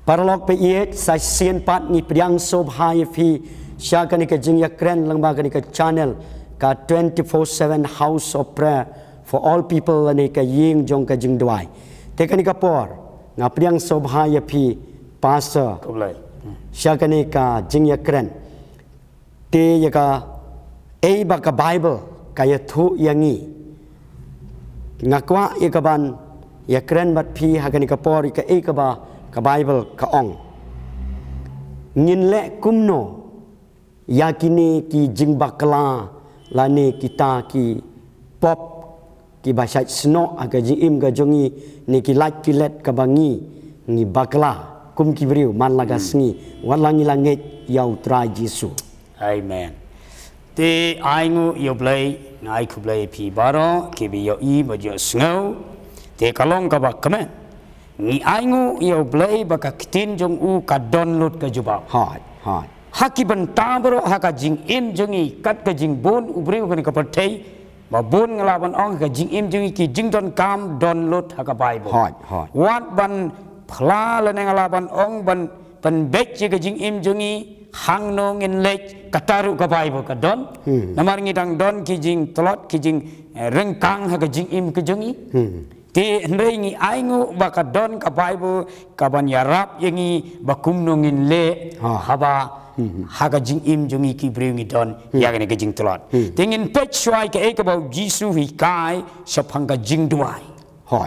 Paralog pe iet sa sien pat ni priang sob hai fi sya kani ka jing yakren lang ba kani ka channel ka 24/7 house of prayer for all people ani ka ying jong ka jing duai te kani ka por nga priang sob hai fi pastor sya kani ka jing yakren te ya ka ba ka bible ka ya thu yangi ngakwa ya ka ban yakren bat phi ha kani ka por ka ka ba ka bible ka ong ngin le kumno yakini ki jing bakla lani kita ki pop ki basai sno aga jing im ga jongi ni ki like ki let ka bangi ni bakla kum ki briu man laga sngi walangi langit yau tra Jesu. Amen. Te aingu yo blai ngai ku blai pi baro ki bi yo I ba yo sngo te kalong ka bak kamen ni aingu yo blai ba ka kitin jong u ka download ka juba hai haki banta bro haka jing im jongi kat ka jing bon ubriu ka ni ka pathai ba bon ngalaban ong ka jing im jongi ki jing don kam download haka bible hai wat ban phla la ngalaban ong ban bek ka jing im jongi hang no ngin lech kataru ka bible ka don namar ngidang don ki jing tolot ki jing rengkang haka jing im ka jongi ti ndai ngi aingu ba ka don ka bible ka ban yarap yangi ba kum no ngin le haba haga jing im jungi ki breu ngi don yagane ka jing tolot tingin pech swai ka ek about Jesu hi kai sapang ka jing duai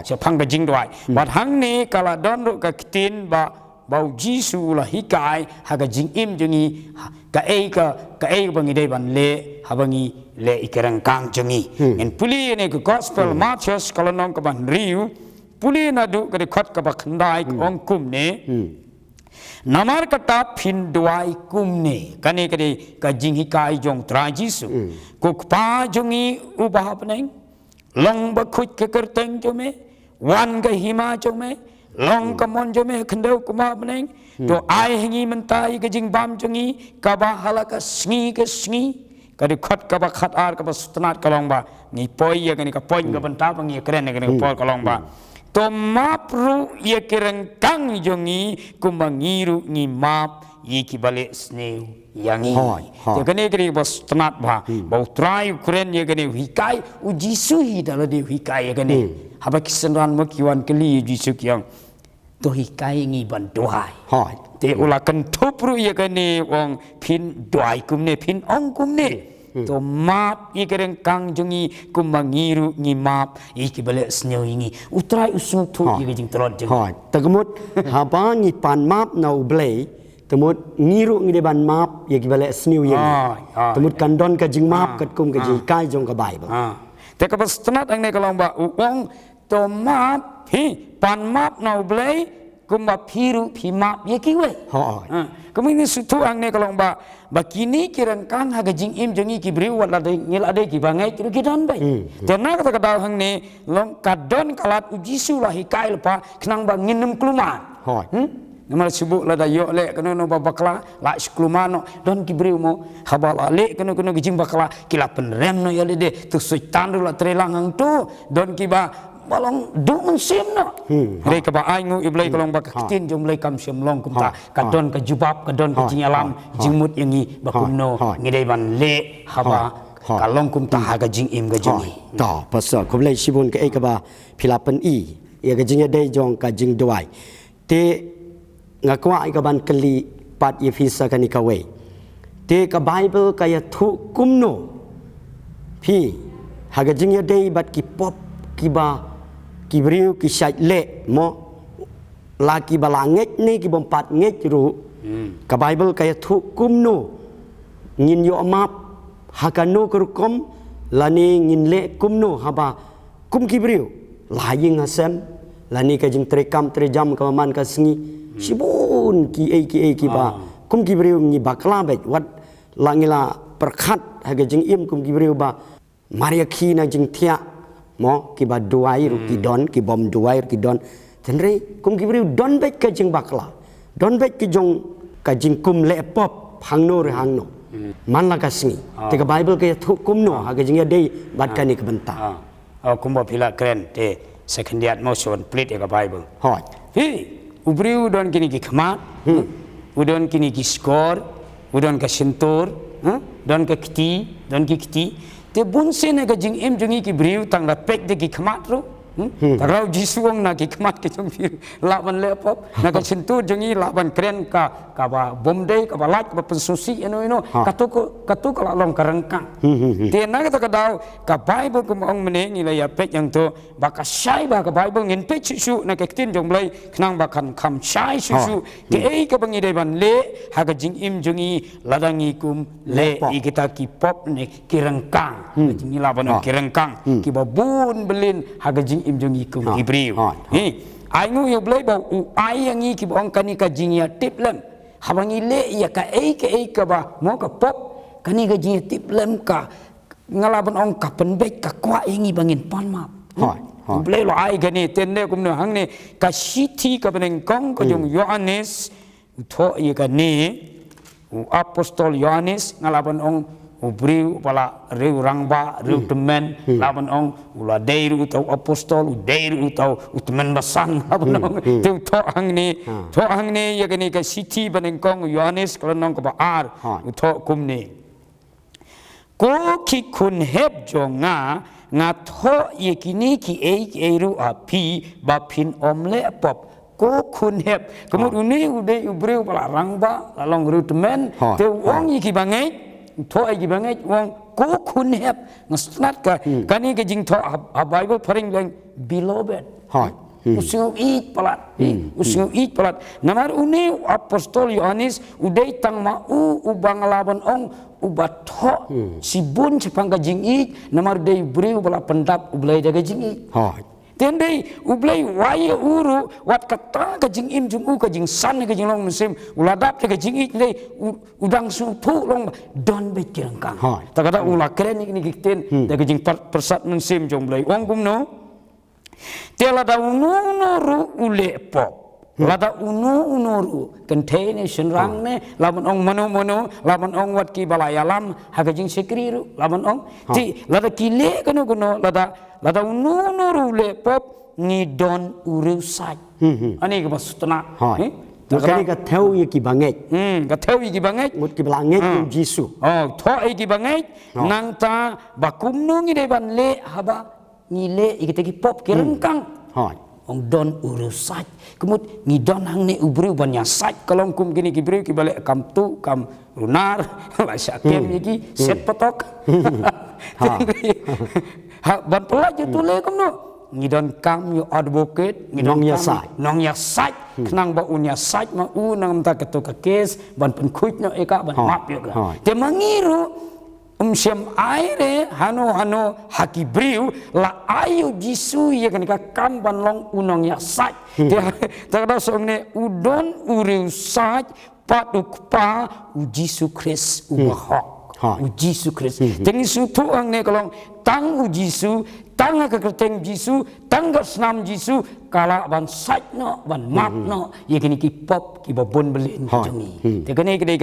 sapang ka jing duai bat hang ni kala don ru ka kitin ba bau Jesu la hi kai haga jing im jungi ka bangi dei ban le habangi le ikerang kang jungi en puli ne ka gospel Marcus kala nong ka ban riu puli na du ka khot ka ba khandai ong kum ne namar kata phin duai kumne kane kade ka jing hikai jong tra Jesu ko pa jongi ubah peneng long ba khut ke kerteng jome wan ga hima jome long ka mon jome khandau kuma peneng to ai hingi mentai ka jing bam jongi ka ba halaka sngi kade khat ka ba khat ar ka ba stnat ka long ba ni poi ya kane ka poin ka banta bangi kren ne kane ka long ba to mapru ye kereng kang jongi kumangiru ni map ye kibale sneu yangi te kane kri bos tanat ba bau try kren ye kane hikai u Jesu hi dala de hikai ye kane haba kisenran mo kiwan keli Jesu kyang to hikai ngi ban doai te ula kan thopru ye kane wong phin doai kumne phin ong kumne to map ikereng kang jongi kumangiru ni map ikibale sneu ingi utrai usung thu ye jing trot jing tagamut haba ni pan map na ublei temut ngiru ngi de ban map ye kibale sneu ye temut kandon ka jing map kat kum ka jing kai jong ka bible te ka pastanat ang ne kalong ba uong to map hi pan map na ublei kumba piru pi map ye kiwe kemini sutu ang ne kalong ba bakini kirang kang haga jing im jongi ki briu wala de ngil ade ki bangai ki don bai tena kata kata hang ne long kadon kalat Jesu lah hikai lepa kenang ba nginem kluman namal sibuk la da yo le kena no bakla la skluman no don ki briu mo habal le kena ki jing bakla kila penrem no ya de tu suitan la trelang hang tu don ki ba balong du mensim no re ka ba aingu iblai kalong ba kitin jom lei kam sim long kumta kadon ka jubab kadon ka jingalam jingmut yangi ba kumno ngidai ban le haba kalong kumta haga jing im ga jingi ta pasal ko lei sibun ka ka ba philapan I ya ga jing dei jong ka jing duai te ngakwa ka ban kali pat ye fisa ka ni ka we te ka bible ka ya thu kumno phi haga jing dei bat ki pop ki ba kibriu ki sai le mo laki balangit ni ki bompat nget ru ka bible kaya thu kumno ngin yo map hakano kurkom lani ngin le kumno haba kum kibriu laying asem lani ka jing trekam trejam ka man ka sngi sibun ki ki ba kum kibriu ngi bakla bet wat langila perkhat haga jing im kum kibriu ba maria ki na jing tia mo ki ba duai ru ki don ki bom duai ki don tenre kum ki briu don bet ka jing bakla don bet ki jong ka jing kum le pop hangno re hangno man la ka singi te ka bible ke thu kum no ha ka jing ya dei bat ka ni ka banta kum ba phila kren te second yat mo son plate ka bible hoi hi ubriu don kini ki khmat udon kini ki skor udon ka sentur don ka kti don ki kti te bun se na ka jing em jungi ki briu tang la pek de ki khmat ru tarau jisuang na ki khmat ki jong fi laban le pop na ka sentur jungi laban kren ka ba bomdei ka ba lak ba pensusi ino katu ka long karangkang te na ka ka dau ka bible ko ong mene ni la ya pek yang to ba ka shai ba ka bible ngin pe chu na ka tin jong blai knang ba kan kham shai chu ke ei ka bangi dei ban le ha ka jing im jungi ladangi kum le i kita ki pop ne kirangkang jingi laban kirangkang ki ba bun belin ha ka jing im jungi kum hibriu ai ngu yo blai ba u ai yang i ki bong kani ka jing ya tip lem habangi le ya ka ei ka ba mo ka pop kani ka jing tip lem ka ngalaban ong ka penbek ka kwa ingi bangin pan map blai lo ai gani tenne kum no hang ne ka shiti ka beneng kong ko jong Yohanes tho ye ka ni apostol Yohanes ngalaban ong ubriu pala reu rangba reu temen laban ong ula deiru tau apostol deiru tau temen basan laban ong tu tho hang ni ya gani ka shiti beneng kong Yohanes kalonong ka ba ar tho kum ni ko ki kun heb jonga nga tho ye kini ki ei ru api ba pin omle pop ko kun heb kemudian uni ude ubriu pala rangba lalong ru temen te wong ye ki bangai tho ai ki bangai wong ko kun heb ngasnat ka kani ke jing tho a bible paring lang beloved usung it palat namar uni apostol Yohanes udai tang mau ubang laban ong ubat tho sibun sepang ka jing it namar dei briu pala pendap ublai jaga jing it tendai ublai wai uru wat kata ka jing im jung u ka jing san ka jing long musim uladap ka jing it dei udang su thu long don be kirangkang ta kata ula keren ni kiten da ka jing persat musim jong blai ong kum no tela da unu ru ule pop lada unu ru container senrang ne laban ong mano laban ong wat ki balaya lam haga jing sekri ru laban ong ti lada kile kono lada unu ru ule pop ni don uru sai ani ka masutna Kani ka theo ye ki bangai ka theo ye ki bangai mut ki bangai yu Jisu tho ai ki bangai nang ta bakum no ngi de ban le haba ni le ikite ki pop ki rengkang ong don urusaj kemud ngi don hang ne ubru banyak saj kalong kum gini ki bru ki balik kam tu kam lunar la syakem ki set potok ha ban pelaj tu le kum no ngi don kam yo advocate ngi don nong ya saj kenang ba unya saj ma u nang ta ketu ka kes ban pen kuit no eka ban map yo ka te mangiru siam aire hano haki briu la ayu Jisu ya kan ka kam ban long unong ya saj ta kada song ne udon uriu saj patuk pa u Jisu Kris ubahok u Jisu Kris tengi su tu ang ne kalong tang u Jisu tang ka kerteng Jisu tang ka snam Jisu kala ban saj no ban map no ye kini ki pop ki babon belin jongi te kene kede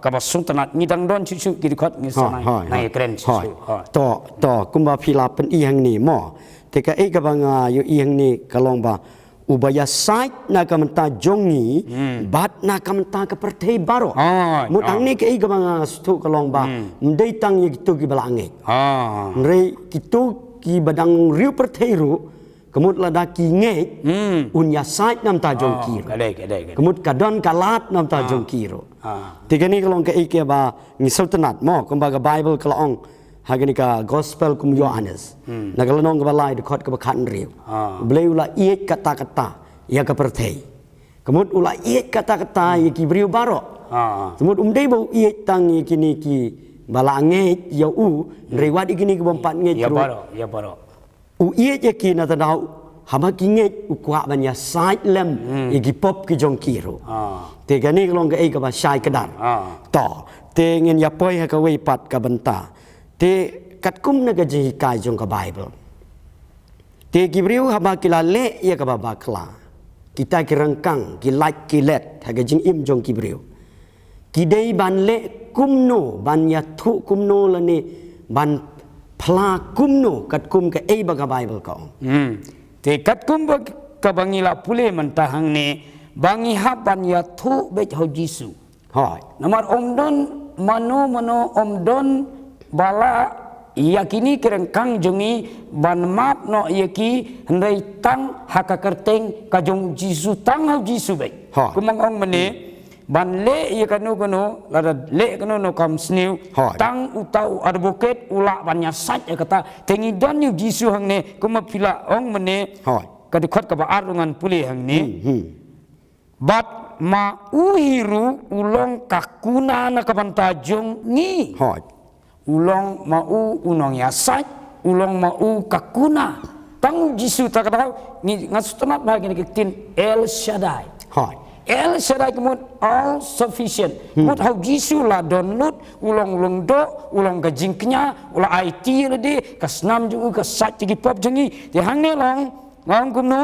ka ba sultanat ngidang don chuchu ki khot ngi sana na ye kren chuchu to kumba phila pen i hang ni mo te ka e ka banga yo i hang ni kalong ba ubaya saj na kamta jongi bat na kamta ka perthei baro mut ang ni ke e ka banga stu kalong ba ndei tang ye kitu ki balange rei kitu ki badang riu perthei ru kemud lada ki nge unya saj nam ta jong kiro kemud kadon kalat nam ta jong kiro tiga ni kalong ke ike ba ni sultanat mo kumba ka bible kalong hagani ka gospel kum Yohanes na kalong ka balai de khot ka khan riu bleu la iet kata ya ka perthei kemud ula iet kata ya ki briu baro kemud umdei bo iet tang ye kini ki balange ya u rewat ikini ki bompat nge ya baro u ie je ki na tadau hama ki nge u kwa banya side lem i gi pop ki jong kiro te gani long ka e ka ba shai kadar to te ngin ya poi ha ka wei pat ka banta te kat kum na ka ji kai jong ka bible te ki briu hama ki la le ya ka ba bakla kita ki rengkang ki like ki let ha ka jing im jong ki briu ki dei ban le kumno ban ya thu kumno la ni ban pla kumno kat kum ke e baga bible ko te kat kum ka bangila pule mentahang ne bangi haban ya thu bet ho Jisu. Hoi. Namar omdon mano omdon bala yakini kerengkang jongi ban map no yaki hendai tang haka kerteng kajong Jisu tang ho Jisu bet. Ha. Kumang ong mene ban le yakanu lada le kanu no kam sniu Ha. tang utau advocate ula bannya sat ya kata tengi don yu Jisu hang ne kuma pila ong mene Hoi. kadikot ka ba arungan puli hang ne bat ma uhiru ulong kakuna na kabantajong ni Hoi. ulong mau unong yasat ulong mau kakuna tang Jisu tak kata ni ngasutanat bahagi ni kitin El Shaddai Hoi. El Shaddai kemud all sufficient kemud hau Jisu la download ulong do ulong gajingknya ulah IT lede kasnam juga kasat jigi pop jengi di hang ne long ngong kumno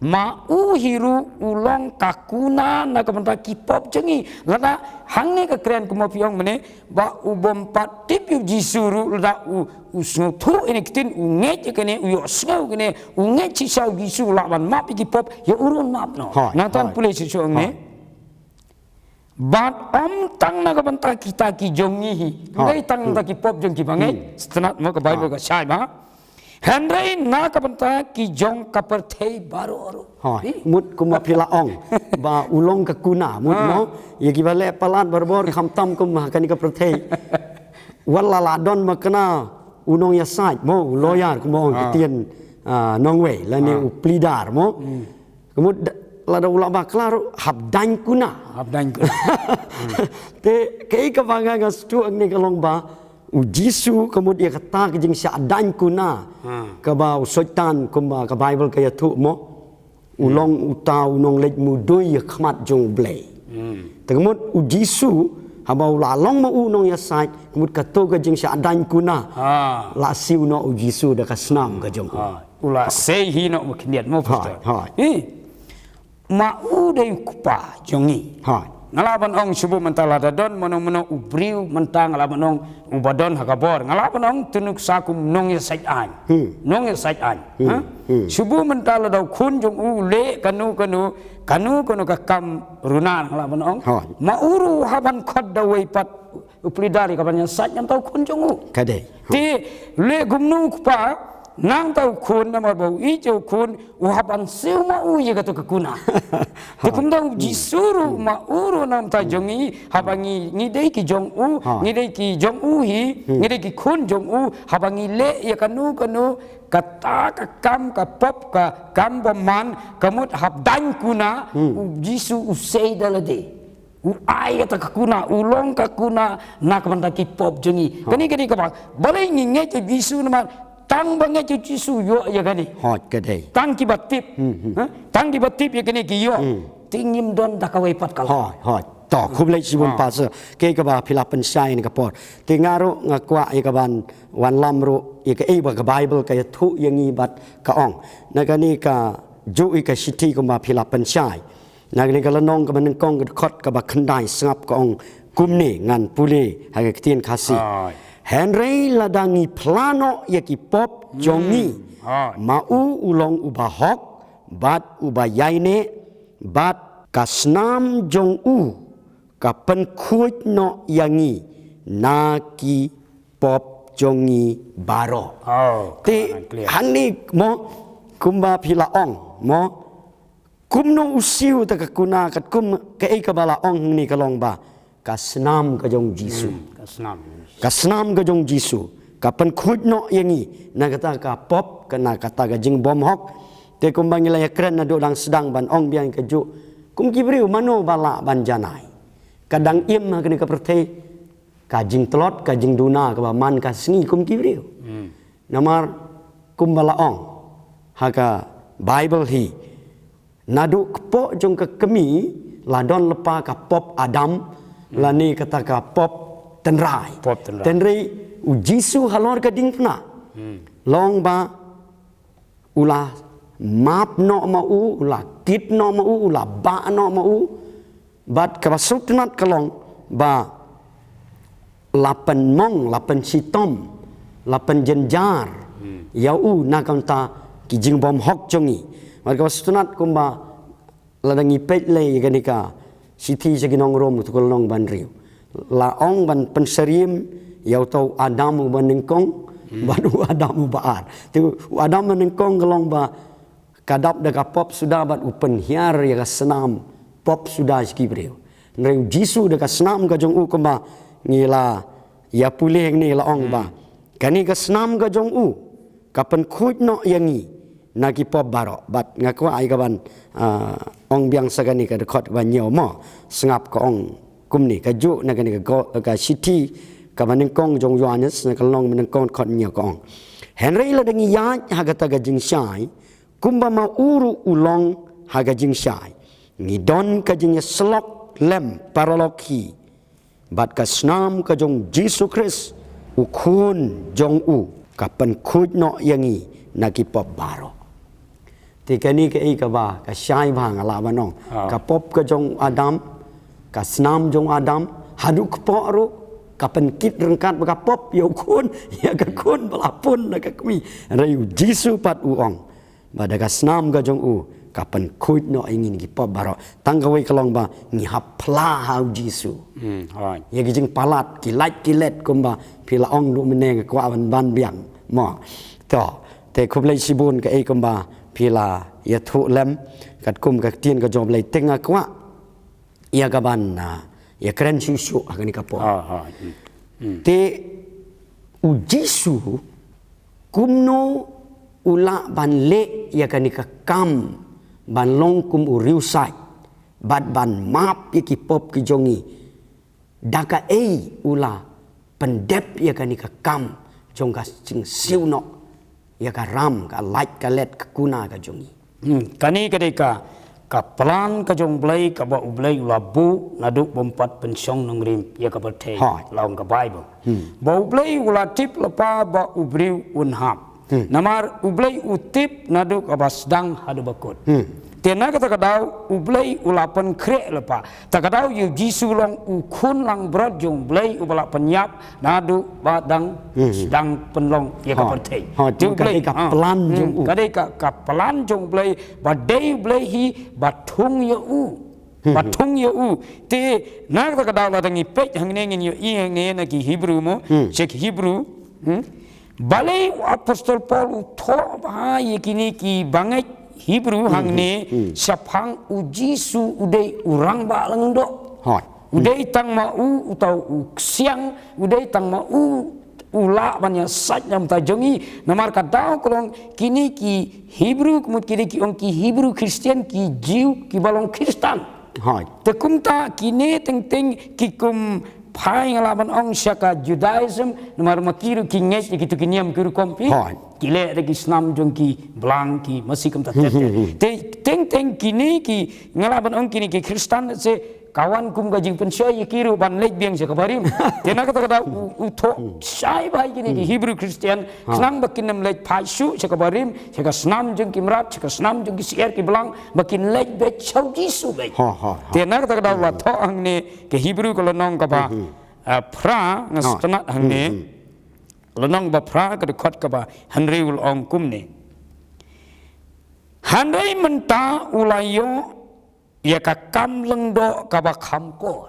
mau hiru ulong kakuna na kamanta kipop jengi lada hangne ka kren kumo piong mene ba ubom patip yu Jisuru lada usno thu ini kitin unge kene uyo snau kene unge chisau Jisu lawan map kipop ya urun map no natan pule sisu ne bat om tang na kamanta kita ki jongi ngai tang ta kipop jong ki bangai setenat mo ka Bible ka sai ba Henry na kapanta ki jong kapertei baru. Hoi. Mut kuma pila ong ba ulong ka kuna mut no yagi bale palat barbor khamtam kuma kani ka prthei wala ladon makna unong ya sait mo loyar kuma ong kitien nongwe la ni uplidar mo kemud lada ulama klaro habdan kuna te kei ka banga gastu ang ni kalong ba Jisu kemudian kata kejeng syadan kuna ke bau soitan kumba ke Bible kaya tu mo ulong utau nong lej mudui khmat jong blei temut Jisu habau lalong mau nong ya sai kemud katu kejeng syadan kuna la siu no Jisu da kasnam kejong ula sei hi no mukniat mo pastor mau dei kupa jongi ngalaban ong subuh mentala dadon monong ubriu mentang ngalaban ong ubadon hakabor ngalaban ong tunuk sakum nong ya saitan nong ya saitan subuh mentala daw kun jong le kanu ka kam runan ngalaban ong mauru haban khod dawai pat uplidari kaban ya sat yang tahu kun jong kade ti le gumnu pa nang tahu kun nama bau ijo kun uhapan siu mau je kata kekuna. Tekum tahu Jisuru mauru nam tajongi habangi ngidei ki jong u ngidei ki jong u hi ngidei ki kun jong u habangi le ya kanu kata ka kam ka pop ka kam boman kamut habdan kuna Jisu usai dalade. Ai kata kakuna ulong kakuna nak mandaki pop jengi. Kani ka balai nginge Jisu nama tang bangai cu Jisu yo ya gani hot kadai tang ki batip tang ki batip ya gani ki yo tingim don dakawai pat kal hot to kublai sibun pasa ke ka ba philapan sai ni ka por tingaro ngakwa e ka ban wan lamro e ka e ba ka Bible ka thu yangi bat ka ong na gani ka ju i ka city ko ma philapan sai na gani ka lanong ka ban kong ka khot ka ba khandai sngap ka ong kumni ngan puli ha ka tien khasi Henry ladangi plano yaki pop jongi mau ulong ubahok bat ubayaine bat kasnam jong kapen kuit no yangi naki pop jongi baro ti hani mo kumba pila ong mo kumno usiu ta kuna kat kum ke kabala ong ni kalong ba kasnam ka jong Jisu kasnam ka jong Jisu kapan khut no yangi na kata ka pop kana kata ka jing bom hok te kumbang ila yakren na do dang sedang ban ong biang ka ju kum kibriu mano bala ban janai kadang im ma kene ka perthei ka jing telot ka jing duna ka man ka sngi kum kibriu namar kum bala ong haka Bible hi nadu kpo jong ka kemi ladon lepa ka pop Adam lani kata ka pop tenrai Jisu halor ka ding pna long ba ula map no mau ula kit no mau ula ba no mau bat ka basuknat kalong ba lapan mong lapan sitom lapan jenjar yau na kanta ki jing bom hok jongi mar ka basuknat kumba ladang ipet le ganika siti seginong rom tu kolong ban riu la ong ban penserim yau tau Adam ban nengkong banu Adam baar tu Adam ban nengkong gelong ba kadap da pop sudah ban upen hiar ya senam pop sudah skibreu riu jisu da senam ka jong u kemba ngila ya pulih ni la ong ba kani ka senam ka jong u kapan kuit no yangi nagi pop baro bat ngakwa ai kaban ong biang sagani ka dekot ban nyo mo sengap ka ong kum ni ka ju na kani ka city ka manengkong jong yuanes na kalong manengkong khot nyo ka ong henry la dangi ya hagata ga jing shai kumba ma uru ulong haga jing shai ngidon ka jing slok lem paraloki bat ka snam ka jong Jesus Christ ukun jong u kapan kuit no yangi nagi pop baro tika ni ke ka ba ka shai bang ala banong ka pop ka jong Adam ka snam jong Adam hadu kpo ru kapan kit rengkat ka pop yo kun ya ka kun balapun na ka kmi rayu jisu pat uong bada ka snam ka jong u kapan kuit no ingin ki pop baro tanggawai kalong ba ni hapla hau jisu ya ki jing palat ki kilet kumba pila ong du meneng kwa ban biang mo to te kublai sibun ka kumba pila ya thu lem kat kum ka tien ka job lai tenga kwa ya gaban ya keren susu agani kapo te ujisu kumno ula ban le ya kani ka kam ban long kum uriu sai bat ban map ya ki pop ki jongi daka ula pendep ya kani ka kam jong ka sing siu no ya ka ram ka light ka let ka kuna ka jongi kani kadeka ka plan ka jong blai ka ba ublai labu naduk bompat pensyong nungrim ya ka berte laung ka bible ba ublai ula tip lapa ba ubriu unhap namar ublai utip naduk abasdang hadu bakut tena kata kadau ublai ulapan krek lepa takadau yu jisu long ukun lang brod jong blai ubala penyap nadu badang sedang penlong ya kapertei jong blai ka pelan jong u kadai ka pelan jong blai badai blai hi batung ya u batung ya u te na kata kadau ladangi pek hangne ngin yo i hangne na ki Hebrew mo cek Hebrew balai apostol Paul utho ba yekini ki bangai Hebrew hangne siapang uji su udai urang ba langdo udai tang mau utau siang udai tang mau ula banyak sat yang tajongi namar kadau kolong kini ki Hebrew kemut kini ki ong ki Hebrew Christian ki Jew ki balong Kristen tekum ta kini teng ki kum pai ngalaban ong syaka Judaism namar makiru ki nges gitu kiniam kiru kompi kile regi Islam jong ki belang ki masih kem tatet teng kini ki ngalaban ong kini ki Kristen se kawan kum gajing pensoi kiru ban lek biang se kabarim tena kata kata utho sai bai kini ki Hebrew Christian senang bakin nem lek paisu se kabarim se ka snam jong ki mrat se ka snam jong ki sier ki belang bakin lek be chau jisu bai tena kata kata la tho angne ke Hebrew ko nong ka ba pra ngastonat angne lenong bapra ke dekat ke ba Henry ul ong kumne Henry menta ulayo ya ka kam lengdo ka ba kam kor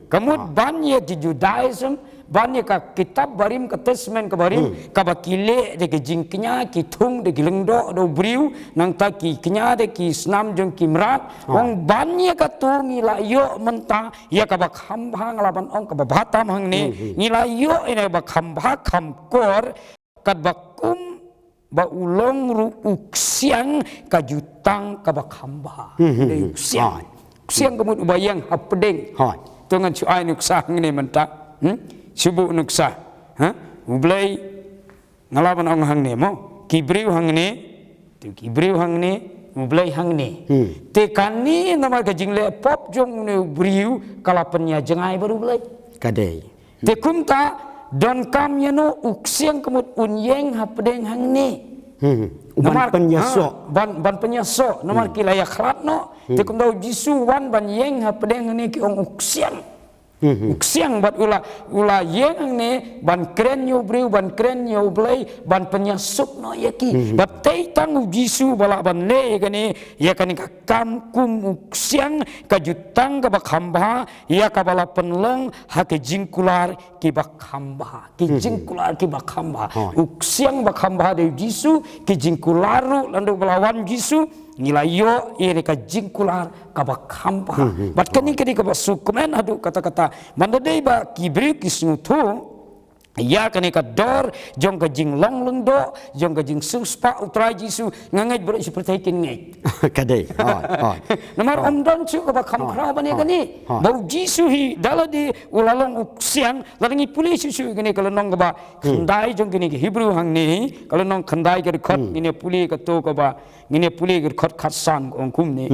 kamut ban ye di Judaism ban ye ka kitab barim ke testament ke barim ka ba kile de ke jingknya ki thung de lengdo do briu nang ta ki knya de ki snam jong ki mrat ong ban ye ka tu ngila yo menta ya ka ba kham bhang laban ong ka ba batam hang ne ngila yo ina ba kham bha kham kor kat ba kum ba ulong ru uksiang ka jutang ka ba kham bha de uksiang kemut ubayang hapdeng tungan cu ai nuksa ngene menta subuh nuksa ublai ngalaban ong hang ne mo kibriu hang ne tu kibriu hang ne ublai hang ne te kani namar ka jingle pop jong ne briu kalapenya jengai baru blai kadai te kumta don kam yano uksiang kemut unyeng hapdeng hang ne ban penyaso ban penyaso namar kilaya khrat no te kumta jisu wan ban yeng hapdeng hang ne ki ong uksiang Uksiang bat ula yang ne ban kren yo briu ban kren yo blai ban penyasuk no yaki bat tei tang Jisu bala ban le kani ya kani ka kam kum uksiang ka jutang ka bakhamba ya ka bala penlong ha ke jingkular ki bakhamba ki jingkular ki bakhamba uksiang bakhamba de Jisu ki jingkularu landu balawan Jisu nilai yo iri ka jingkular ka bakhamba bat kani kani ka basukumen adu kata-kata mandadei ba kibri kisnutu ya kani ka dor jong ka jing long leng do jong ka jing suspa utrai Jisu ngangai ber seperti kin ngai kadai namar omdon su ka bakham kra bani kani bau Jisu hi daladi ulalong uksiang laringi pulis su kani kalau nong ka ba khandai jong kani Hebrew hang ni kalau nong khandai ka khot ni puli ka to ka ba ni puli ka khot khatsan ong kum ni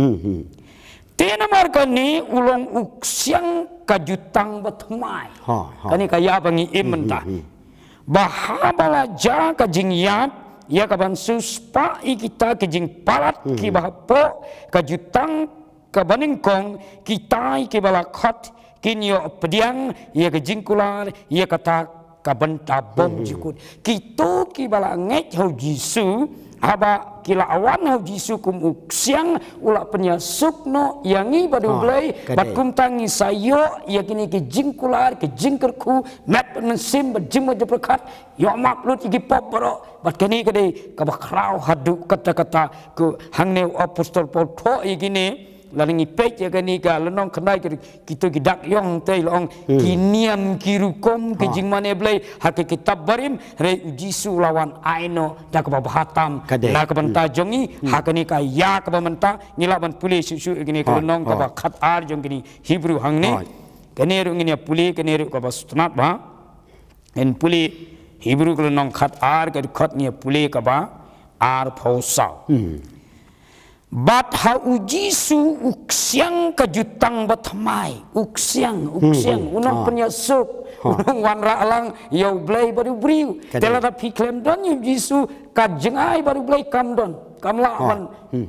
tena markani ulong uksiang kajutang batmai kani kaya bangi imenta bahabala ja kajing yap ya kaban suspa ikita kajing palat ki bahapo kajutang kabaningkong kita ki balakhat kinyo pediang ya kajing kular ya kata kabenta bom jikut kito ki bala nget hau Jisu haba kila awan hau Jisu kum uksiang ula penyasuk no yangi badu blai bat kum tangi sayo ya kini ke jingkular ke jingkerku mat mesim berjim berkat yo maklut igi pop bro bat kini kede ka bakrau hadu kata-kata ke hangne apostol Paul tho igini laringi pej ya kani ka lenong khandai kita gidak yong tei long kiniam kirukom ke jingmane blai hak kitab barim re Jisu lawan aino dak bahatam la ka banta jongi hakani ka ya ka banta ngilaban puli susu gini ka lenong ka khat ar jong gini Hebrew hangne kaneru ngini puli kaneru ka bastunat ba en puli Hebrew ka lenong khat ar ka khat ni puli ka ba ar phosau bat ha Jisu uksiang kajutang batmai uksiang unong penyasuk unong wanra alang yau blai baru briu telada piklem don Jisu kajengai baru blai kamdon kamla ban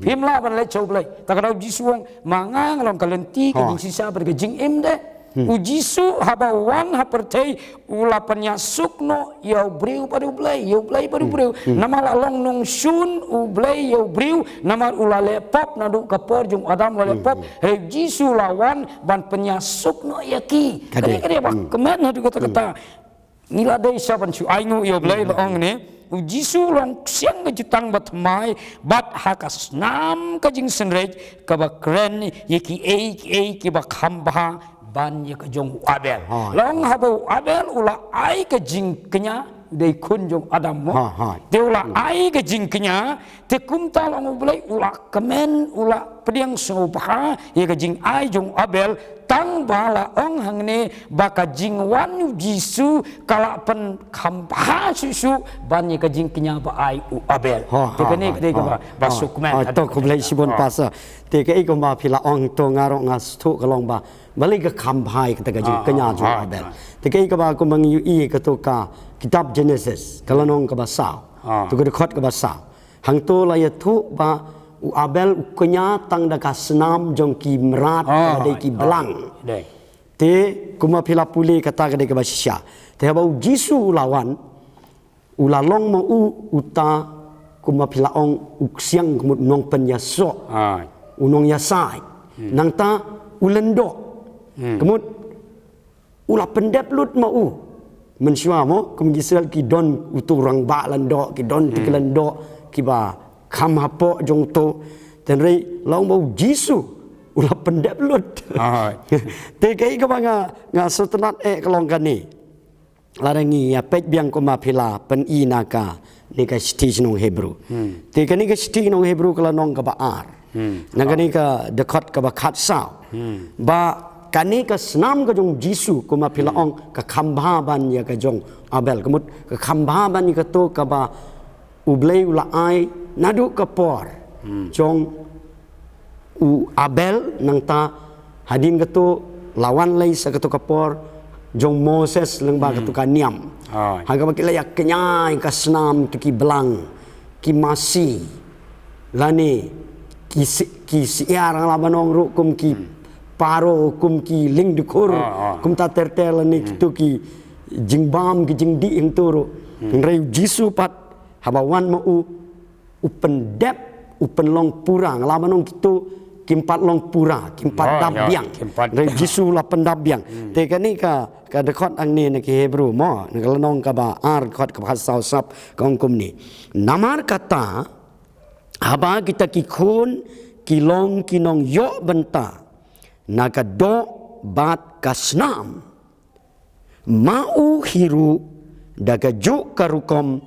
pimla ban le chau blai takara Jisu wong mangang long kalenti kajing sisa bergejing imde Jisu haba wan hapertei ula penyasuk no yau briu baru blai baru briu nama long nong sun u blai yau briu nama ula lepop nadu kapor jung Adam la lepop he Jisu lawan ban penyasuk no yaki kade bak kemen nadu kata-kata nila dei saban su aingu yau blai long ne Jisu long siang ngejutang batmai bat hakas nam kajing senrej kabakren yaki ki bakhamba ban ya kajong Abel long habau Abel ula ai ke jingknya dei kunjung Adam mo de ula ai ke jingknya te kumta long ulai ula kemen ula pediang sobha ya ke jing ai jong Abel tang bala ong hangne baka jingwan Jisu kala pen khampa susu ban ya ke jingknya ba ai u Abel te kene de ka basuk men to ko blai sibon pasa te ke ko ma phila ong to ngaro ngas thu kalong ba balik ke kampai kita gaji kenya juga Abel. Tapi kalau aku mengiui ketuka kitab Genesis kalau nong kebasau, tu kedekot kebasau. Hang tu lah ya tu ba Abel kenya tang dah senam jong ki merat ada ki belang. Te kuma pila puli kata kedai kebasisya. Te bau Jisu lawan ulalong mau uta kuma pila ong uksiang kumut nong penyasok. Unong yasai. Nang ta ulendok. Kemudian ulah pendep lut mau mensua mo kemudian ki don utu rang ba landok ki don ti landok ki ba kham hapo jong to dan rei long mau Jisu ulah pendep lut te kai ka banga nga sotenat kelong kani larangi ya pej biang ko ma phila pen i naka ni ka sti nong Hebrew te kani ka sti nong Hebrew kala nong ka ba ar nangani ka dekot ka ba khat sao ba kani ka senam ka jong Jisu ko ma phila ong ka khamba ban ya ka jong Abel kemut ka khamba ban ka to ka ba ublei ula ai nadu ka por jong u Abel nang ta hadin ka to lawan lai sa ka to ka por jong Moses leng ba ka to ka niam ha ka ba kila ya kenyai ka senam tu ki belang ki masi lani ki siar labanong rukum ki paro kum ki ling dukur kum ta tertel ni tu ki jing bam ki jing di ing turu rei jisu pat habawan ma u pendep u penlong purang la manong kitu kimpat long pura kimpat dabyang rei jisu la pendabyang te kani ka dekot ang ni ki Hebrew mo ngalong ka ba ar khot ka bahasa sap kong kum ni namar kata haba kita ki khun ki long ki nong yo benta naga do bat kasnam mau hiru daga juk karukom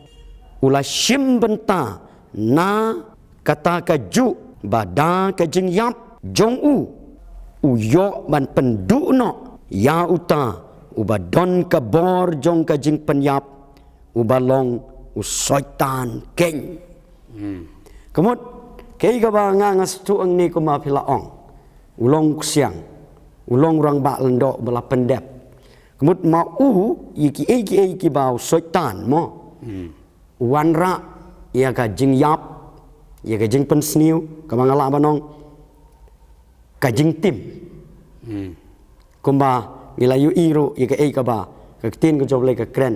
ula shim benta na kata ka juk bada ka jing yap jong u yo ban pendu no ya uta uba don ka bor jong ka jing penyap uba long u soitan keng kemut kei ka ba nga stu ang ni ko mapila ong ulong siang ulong rang ba lendo bala pendep kemut ma iki bau soitan mo wanra ya ka jing yap ya ka jing pensniu ka mangala banong ka jing tim kumba ila yu iru ya ka ba ka tin ko job le ka kren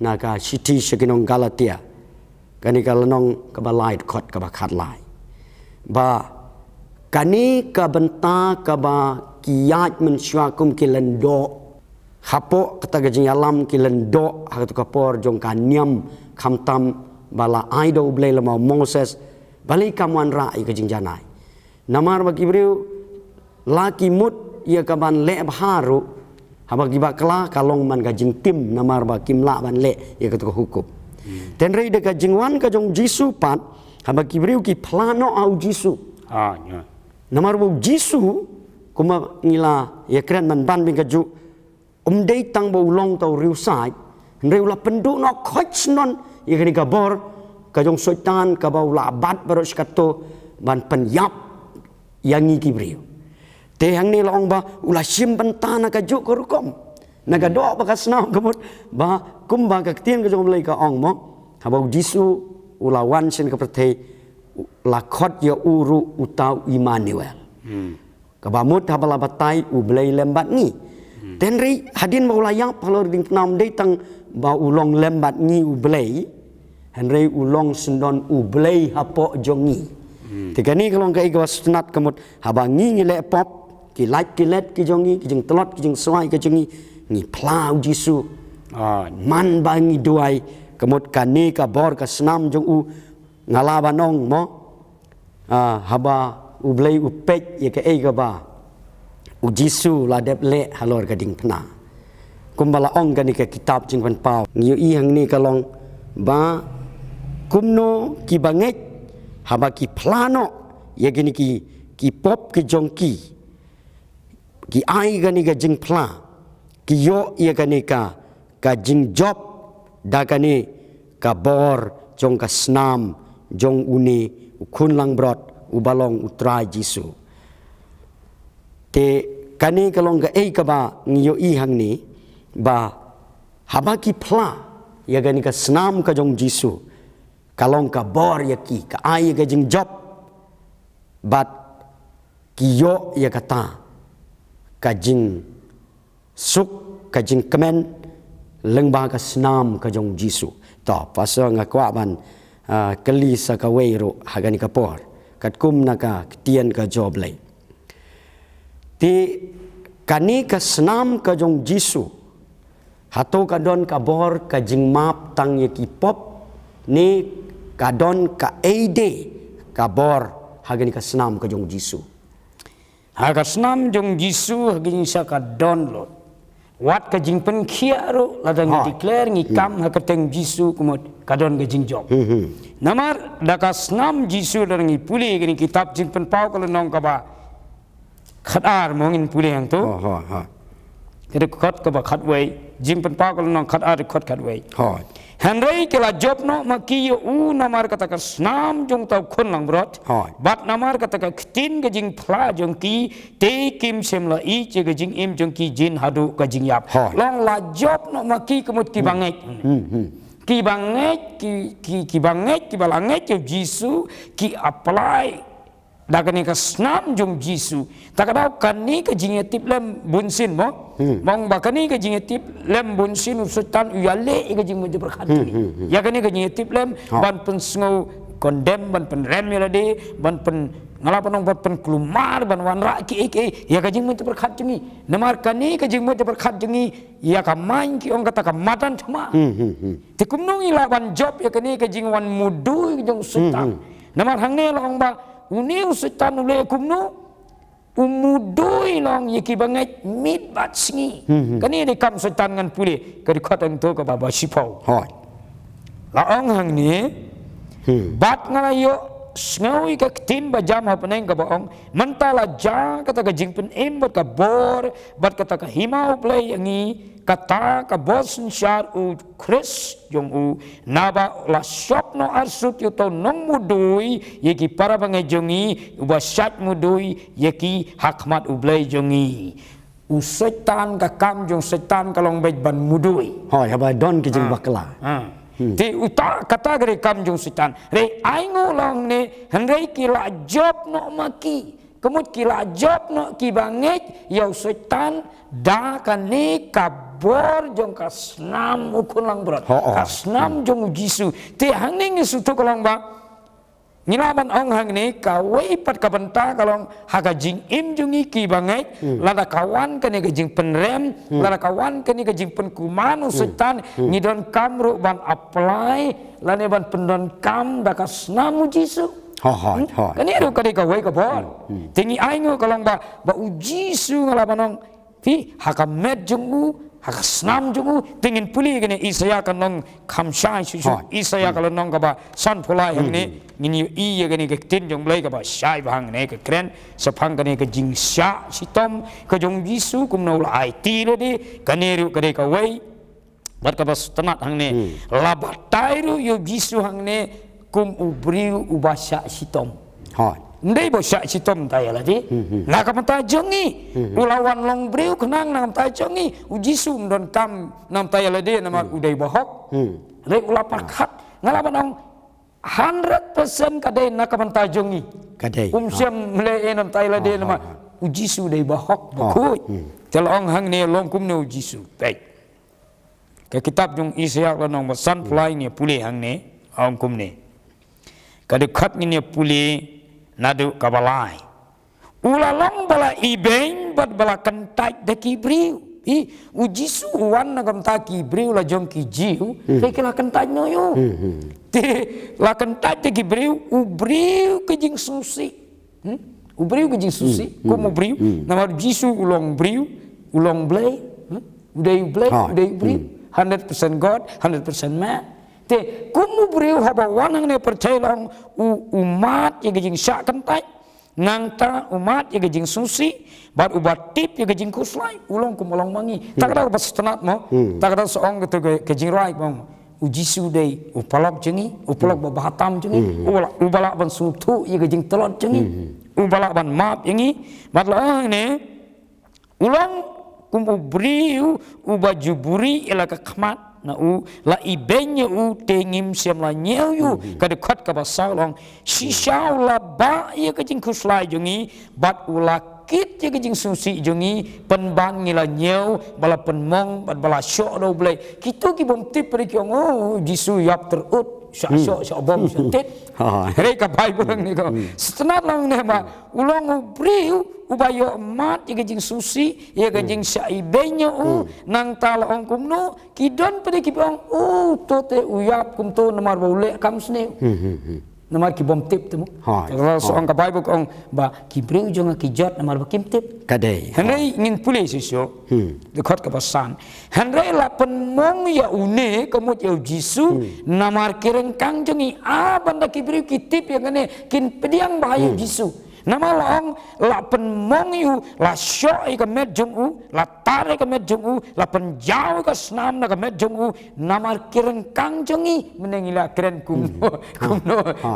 na ka city shakinong Galatia kani ka lanong ka ba light khot ka ba khat lai ba kani ka benta ka ba kiyat mensyakum kilendo hapo kata gajing alam kilendo hatu kapor jong kanyam khamtam bala aido blay lama Moses balik kamuan ra gajing janai namar bagi beriu laki mut ia kaban le haru habagi bakla kalong man gajing tim namar ba kimla ban le ia katu hukum ten rei de gajing wan ka jong jisu pat habagi beriu ki plano au jisu nya namar bu jisu kuma ngila ya kren man ban bing kaju dei tang bo long tau riu sai riu la pendu no khoch non ya kani kabor ka jong soitan ka bau la bat baros kato ban penyap yang ngi kibriu te hang ni long ba ula sim bentana ka ju ko rukom naga do ba kasna kemut ba kum ba ka tien ka jong lei ka ong mo ha bau jisu ula wan sin ka prate la khot ya uru utau Immanuel kabamut habala batai ublei lembat ni tenri hadin ba ulayap halor ding nam dei tang ba ulong lembat ni ublei henry ulong sendon ublei hapo jongi tegani kalong ka igwas sunat kemut habangi ni le pop ki like ki let ki jongi ki jing telot ki jing swai ki jongi ni plau jisu man bangi duai kemut kani ka bor ka senam jong u ngala banong mo haba ublei upek ya ke ega ba ujisu la dep le halor gading pna kumbala ong gani ke kitab jing pan pau ngiu i hang ni kalong ba kumno ki banget haba ki plano ya gani ki pop ki jongki ki ai gani ga jing pla ki yo ya gani ka jing job da gani ka bor jong ka snam jong uni ukun lang brot ubalong utrai jisu te kani kalong ga ka ba ngiyo i hang ni ba habaki pla ya gani ka snam ka jong jisu kalong ka bor ya ki ka ai ga jing job bat kiyo ya kata ka jing suk ka jing kemen lengba ka snam ka jong jisu to paso nga kwa ban kali sa ka weiro hagani ka por kat kum naka kitian ka job lay ti kani ka senam ka jong jisu hato ka don ka bor ka jing map tang ye ki pop ni ka don ka ede ka bor hagani ka senam ka jong jisu haga senam jong jisu hagini sa ka don lo wat ka jing pen khiaro ladang declare ngi kam hakateng jisu kumot ka don ka jing job namar daka senam jisu dar ngi puli gini kitab jing pen pau kalau nong ka ba khatar mongin puli hang tu kede khot ka ba khat wei jing pen pau kalau nong khatar khot khat wei Henry kela job no makiyo u namar kata ka snam jong tau khon lang brot bat namar kata ka ktin ka jing phla jong ki te kim sem la i che ka jing im jong ki jin hadu ka jing yap long la job no maki kemut ki banget ki banget ki banget ki balanget yo jisu ki apply dakani ka snam jong Jisu takadau kani ka jingetip lem bunsin mo mong bakani ka jingetip lem bunsin setan uyale ka jing mo berkat ya kani ka jingetip lem ban pensngo kondem ban penrem yalade ban pen ngalapan ban pen kelumar ban wanra ki ya ka jing mo berkat jengi namar kani ka jing mo berkat jengi ya ka main ki ong kata ka matan cuma tikumnong ila ban job ya kani ka jing wan mudu jong setan namar hangne long ba uniu setan ule kumnu umudoi long yeki banget mit bat singi kani de kam setan ngan pule ka dikat ang to ka baba sipau hoi la ong hang ni bat ngalayo ngawi ka tin ba jam ha paneng ka baong mentala ja kata ka jingpen em bat ka bor bat kata ka himau play yangi kata ka bosen syar u Chris jong u naba la shop no arsut yo to nong mudui yeki para bangejongi uba syat mudui yeki hakmat u play jongi u setan ka kam jong setan kalong bej ban mudui hoi haba don ki jing bakla ti uta kata gere kam jong setan re aingo long ne henrei kila job no maki kemut kila job no ki banget yau setan da kane kabor jong kasnam ukun lang berat kasnam jong Jisu ti hangning su to kolong ba Nilaban ong hang ni kawai pat kabenta kalong haga jing im jungi ki bangai lada kawan kani ke jing penrem lada kawan kani ke jing penkumanu setan ngidon kamru ban apply lane ban pendon kam dakas namu Jisu kani ru kani kawai kabon tingi aingo kalong ba Jisu ngalaban ong fi haga med jungu hakasnam jungu tingin puli kene Isaya kanong kamsyai susu Isaya kalonong kaba san pulai hang ne ngini iya kene ke tin jong blai kaba syai bang ne ke kren sapang kene ke jing sya sitom ke jong Jisu kum no lai ti le di kaneru kade ka wei bat kaba tenat hang ne labatairu yo Jisu hang ne kum ubriu ubasya sitom ndai bo syak sitom tay lati la ka mata jongi ulawan long briu kenang nam tay jongi uji sum don kam nam tay lade nama udai bohok re ula pakat ngalaban ong 100% kadai nak mata jongi kadai siam mle nam tay lade nama uji su dai bohok bokoi tel ong hang ne long kum ne uji su baik ke kitab jong Isaya lanong san fly ni pule hang ne ong kum ne kadekat ni pule nadu kabalai ulalong bala ibeng bat bala kentai de kibriu ujisu wan nagam ta kibriu la jong ki jiu te kala kentai no yo te la kentai de kibriu ubriu ke jing susi ubriu ke jing susi ko mo briu nama jisu ulong briu ulong blay udai blay udai briu 100% God 100% man te kumu briu haba wanang ne percaya lang umat yang gejing syak kentai ngangta umat yang gejing susi bar ubat tip yang gejing kuslai ulong kumolong mangi tak ada pas tenat mo tak ada seong gitu gejing right mo uji sudai upalak jengi upalak babahatam jengi ubalak ban sutu yang gejing telot jengi ubalak ban map jengi bar lah ne ulong kumu briu ubajuburi ila kekmat na u la ibenya u tengim siam la nyeu yu kadekat ka basalong si syau la ba ye ka jing kuslai jongi bat ula kit ye ka jing susi jongi penban ngila nyeu bala penmong bat bala syok do blai kitu ki bom tip pri kyong Jisu yap terut syok bom tit re ka bible ni ko setenat lang ne ba ulong briu ubayo mat ye gejing susi ye gejing syai benyo nang tala ong kumno kidon pada kibong tote uyap kum to namar baule kam sne namar ki bom tip temu kalau soong ka bible ong ba kibreu jonga kijot namar ba kim tip kadai henry ngin pule sisyo dekat ka pasan henry la penmong ya une kemut ya Jisu namar kireng kang jongi banda kibreu kitip yang ngene kin pediang bahaya Jisu nama laong la penmong yu la syoi ka med jong u la tare ka med jong u la penjau ka snam na ka med jong u namar kireng kang jongi menengila keren kumno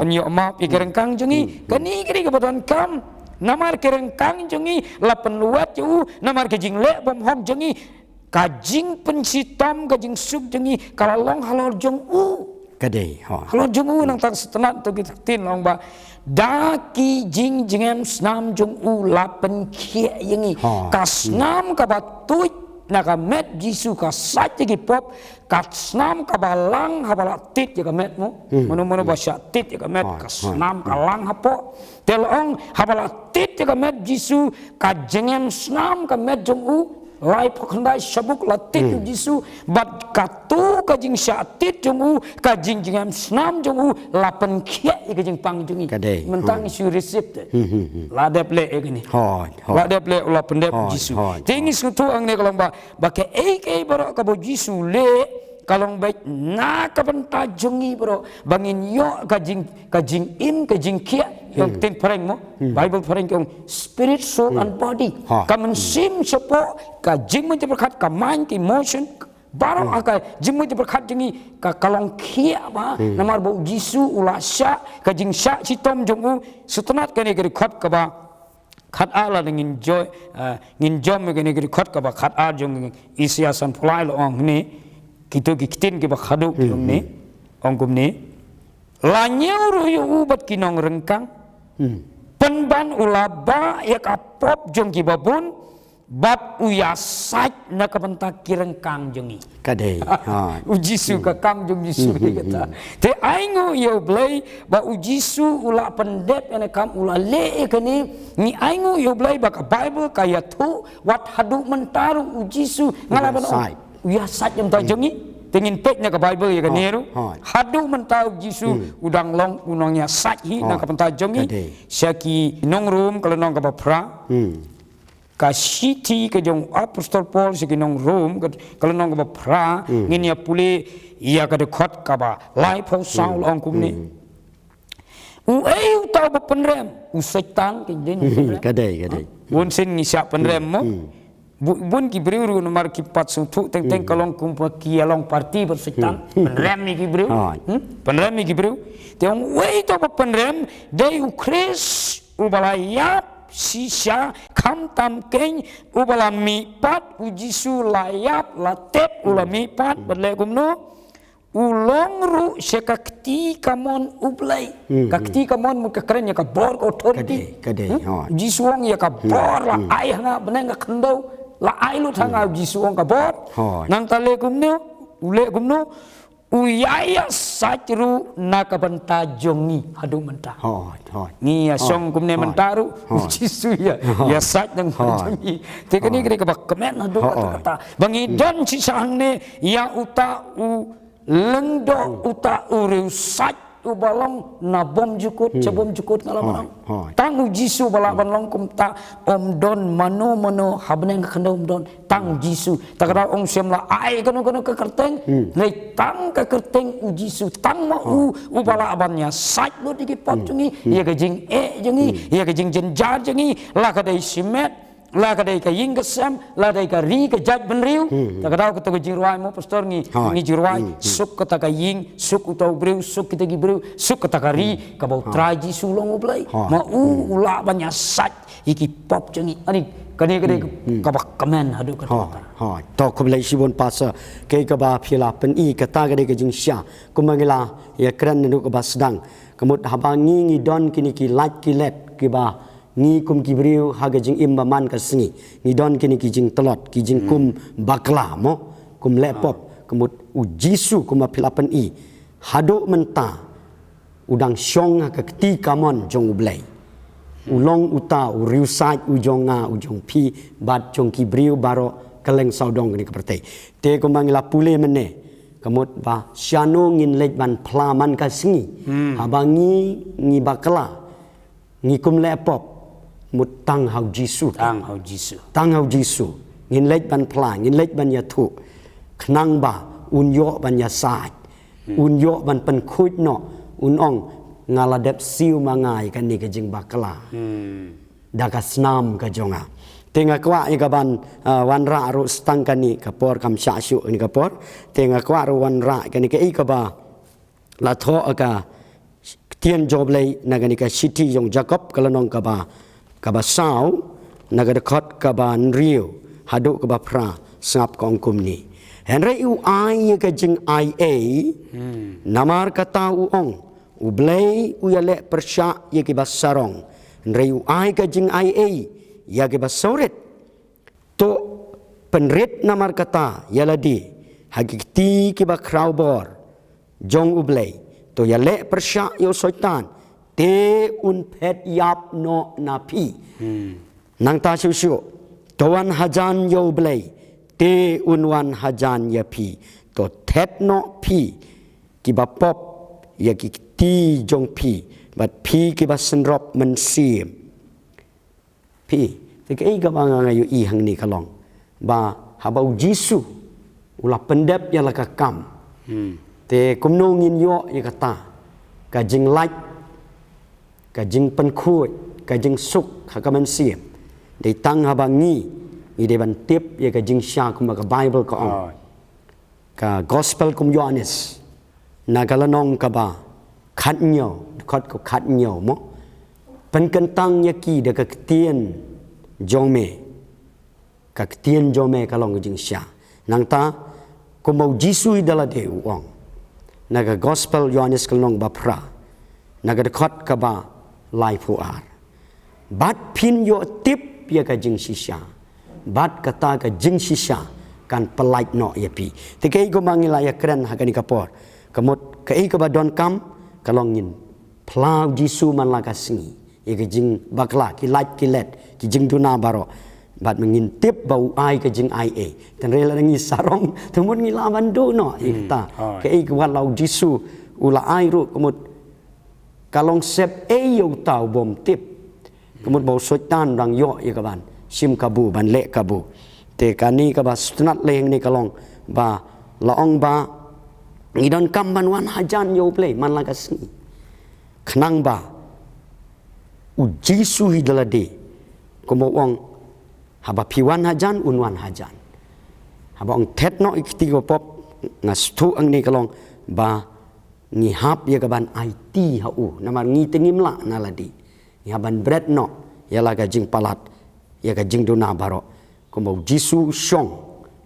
penyo map kireng kang jongi kani kiri ka badon kam namar kireng kang jongi la penluat yu namar kejing le bom hok jongi kajing pensitam kajing sub jongi kalalong halor jong u kadai ha Kalau jungu nang tang setenat tu kita tin long ba daki jing jingem snam jung u lapen kie yengi ka snam ka batut na ka met jisu ka sat gi pop ka snam ka balang ha bala tit ya ka met mo mono ba sya tit ya ka met ka snam ka lang ha po telong ha bala tit ya ka met jisu ka jingem snam ka met jung u lai pokandai sabuk latit jisu bat katu kajing syatit jungu kajing jingam snam jungu lapan kia kajing pang jungi mentang isu resep la dep le gini la dep le la pendep jisu tingi sutu ang ne kalau ba ke baro ka bo jisu le kalong baik na kapenta jungi bro bangin yo kajing in kajing kia yang tin pereng mo Bible pereng yang spirit soul and body kamen sim sepo kajing menjadi berkat ka mind emotion baru akai jing menjadi berkat jengi ka kalong kia ba namar bo jisu ulasya kajing sya sitom jongu setenat kene geri khat ka ba khat ala ngin joy ngin jom kene geri khat ka ba khat a jong isiasan pulai lo ong ni kita kitin ke bakhadu kiong ni ongkum ni lanyau ruyu ubat kinong rengkang penban ulaba ya kapop jong ki babun bab uyasat na kapentak kirengkang jongi kadai ujisu ka kam jong jisu kata te aingo yo blai ba ujisu ula pendep ene kam ula le kene ni aingo yo blai ba ka bible kaya tu wat hadu mentaru ujisu ngalaban uyasat yang tajongi tengin peknya ke Bible ya kan niru hadu mentau jisu udang long unongnya sahi nak pentajongi syaki nong room kalau nong ke bapra ka city ke jong apostol Paul syaki nong room kalau nong ke bapra ngin ya pule ia ke dekat ka ba life of sound ong kumni utau bepenrem setan ke den kadai won sen ngisap penrem mo bun ki briu nomor ki pat sutu teng kalong kumpa ki along parti bersetan penrem mi ki briu penrem mi ki briu teong wei to penrem dei ukris ubalayap sisa kam tam keng ubala mi pat ujisu layap latep ulami pat berle gumno ulong ru sekakti kamon ublai kakti kamon muka keren ya ka bor authority jisuang ya ka bor la ayah nga beneng nga kendo la ai lu thanga jisuang ka bor nang tale gumno ule gumno uyaya sajru nakabenta jongi hadu menta ni ya song gumne mentaru jisu ya ya saj nang jongi tekani kene ka kemen hadu kata bangi don sisangne ya uta u lendo uta uriu saj ubalong na bom jukut cabom jukut ngalaman tang jisu balaban long kum ta om don mano habneng khandom don tang jisu takra om semla ai kono ke kerteng nei tang ke kerteng jisu tang ma ubalabannya saj lo digi pot jungi ya gejing jungi ya gejing jenjar jungi la kadai simet la kadai ka ying kesam la dai ka ri ka jat benriu takadau ka to jirwai mo pastor ngi jirwai suk ka ka ying suk utau breu suk kita gi breu suk ka ka ri ka bau traji sulong ublai ma ula banyak sat iki pop jengi ani kane ka bak kamen hadu ka to ko blai sibon pasa ke ka ba phila pen I kata ka jing sya kumangila ya kran nu ka ba sedang kemut habangi ngi don kini ki lat ki let ki ba ni kum kibriu haga jing imbaman ka singi ni don kini ki jing telot ki jing kum bakla mo kum lepop kemut ujisu kum apilapan I hadu menta udang syong ka keti kamon jong ublai ulong uta uriu saj ujonga ujong pi bat jong kibriu baro keleng saudong ni kepertai te kum mangila pule mene kemut ba syano ngin lej ban plaman ka singi habangi ngi bakla ngi kum lepop mut tang hau jisu ngin lej ban plang ngin lej ban ya thu knang ba unyo ban ya saj unyo ban pen khuit no unong ngaladep siu mangai kan ni ke jing bakla daga snam ka jonga tenga kwa ni ka ban wan ra ru stang kan ni ka por kam sha shu ni ka por tenga kwa ru wan ra kan ni ke I ka ba la tho aka tien job lei naga ni ka city jong jacob kalanong ka ba sao naga dekat ka ba riu hadu ka ba pra sangap kong kum ni Henry u ai ka jing ai a namar kata u ong u blay u ya le persya ye ki basarong Henry u ai ka jing ai a ya ki basoret to penrit namar kata ya ladi hagikti ki ba crowbor jong u blay to ya le persya yo soitan te un pet yap no napi nang ta siu towan hajan yo blay te unwan hajan ya pi to tet no pi ki ba pop ya ki ti jong pi bat pi ki ba senrop men sim pi te ke ga ba nga yu i hang ni kalong ba habau jisu ula pendep ya la ka kam te kumno ngin yo ya kata ka jing like ka jing pen khuy ka jing suk ha ka men sim de tang habangi i de ban tip ya ka jing sha kuma ka bible ko ong ka gospel kum Yohanes na galanong ka ba khat nyo khot ko khat nyo mo pen kentang ya ki de ka tien jong me ka tien jong me ka long jing sha nang ta ko mau jisu dala de ong na ka gospel Yohanes kalong ba pra na ka khot ka ba lai pu ar bat pin yo tip ya ka jing shisha bat kata ka jing shisha kan pelait no ya pi te kai ko mangila ya kren ha kani kapor kamot kai ka ba don kam kalongin plau jisu man la ka singi ya ka jing bakla ki lait ki let ki jing duna baro bat mengin tip bau ai ka jing ai e tan rela ngi sarong tumut ngi la bandu no ikta kai ka walau jisu ula ai ru kamot kalong sep e yo tau bom tip kamot bau soitan rang yo ya ka ban sim kabu ban le kabu te kani ka ba sunat leng ni kalong ba laong ba ngidon kam ban wan hajan yo play man la kasni khnang ba u jisu hidalade komo ong haba piwan hajan unwan hajan haba ong tetno ikti go pop ngastu ang ni kalong ba ngi hap ya ka ban IT ha u namar ngi tengim la naladi ni haban bread no ya la ga jing palat ya ka jing dona baro ko mau jisu shong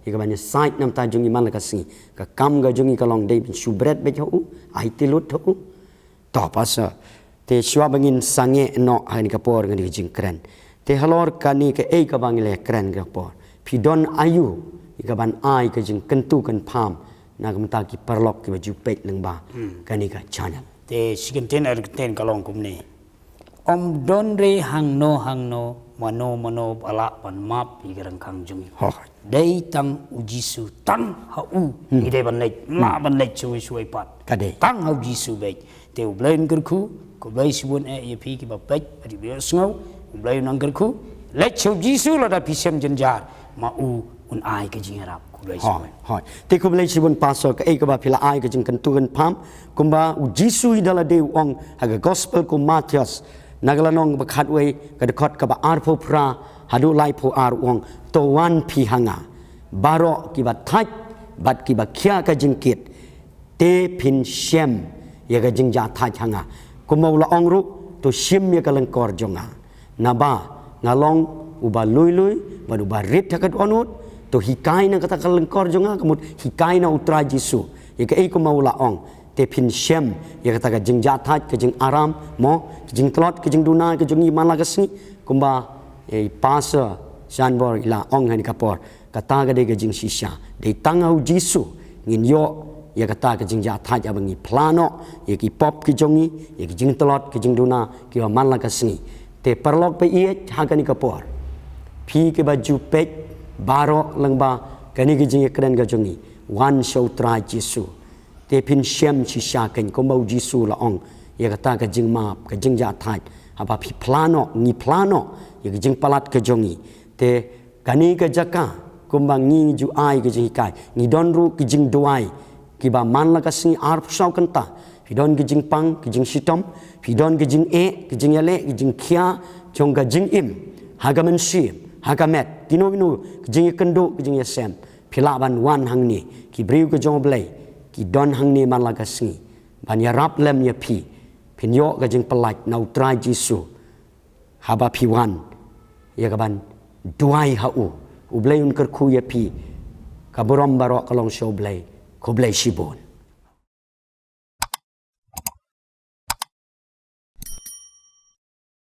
ya ka banya site nam ta jungi man la ka singi ka kam ga jungi kalong dei bin subret be ho ai ti lut ho to pasa te shwa bangin sange no hani ka por ngani jing kren te halor kani ka e ka bangile kren ga por pidon ayu ka ban ai ka jing kentu kan pham na kam ta ki perlok ki baju pek leng ba kani ka channel te sikin ten er ten kalong kum ni om don re hang no mano bala pan map igarang kang jungi dei tang ujisu tang ha u ide ban lek ma ban lek suai pat kade tang ha jisu be te u blain gerku ko blai sibun e ye pi ki ba pek adi bi sngo u blai nang gerku lek chu jisu la da pisem jenjar ma u un ai ka jingarap ko blai sibun hoi te ko blai sibun paso ka e ka ba pila ai ka jing kan tu kan pham kumba ujisu idala de ong haga gospel ko Matius nagalanong bakhat we kadkhot ka ba arpho pra hadu lai pho ar ong to wan phi hanga baro ki ba thaj bat ki ba khya ka jingkit te phin shem ya ka jingja thaj hanga kumau la ong ru to shim ya ka langkor jonga na ba ngalong uba lui ba uba rit takat onut to hikai na kata ka langkor jonga kamut hikai na utra jisu ya ka e kumau la ong te phin shem ya kata ka jing jathaj ka jing aram mo ka jing tlot ka jing duna ka jing iman la ka sni kumba e pasa sanbor ila ong han ka por kata ka de ka jing shisha de tangau jisu ngin yo ya kata ka jing jathaj abangi plano ya ki pop ki jongi ya ki jing tlot ki jing duna ki man la ka sni te perlok pe ie ha ka ni ka por phi ke baju pek baro langba ka ni ki jing kren ka jongi one show try jisu te pin shem shisha kan ko mau jisu la ong ya kata ka jing map ka jing ja thai apa phi plano ni plano ya ka jing palat ka jongi te kani ka jaka kumbang ni ju ai ka jing kai ni don ru ki jing duai ki ba man la ka sing ar sau kan ta phi don ki jing pang ki jing sitom phi don ki jing e ki jing yale ki jing khia chong ka jing im ha ka men sim ha ka met tino ki jing kendo ki jing yasem phila ban wan hang ni ki briu ka jong blai ki don hang ni man la ka singi ban ya rap lem ya pi pin yo ka jing pelaj nau trai jisu haba pi wan ya ka ban duai ha u blai un ker khu ya pi kaburom barok kalong show blay ko blay sibon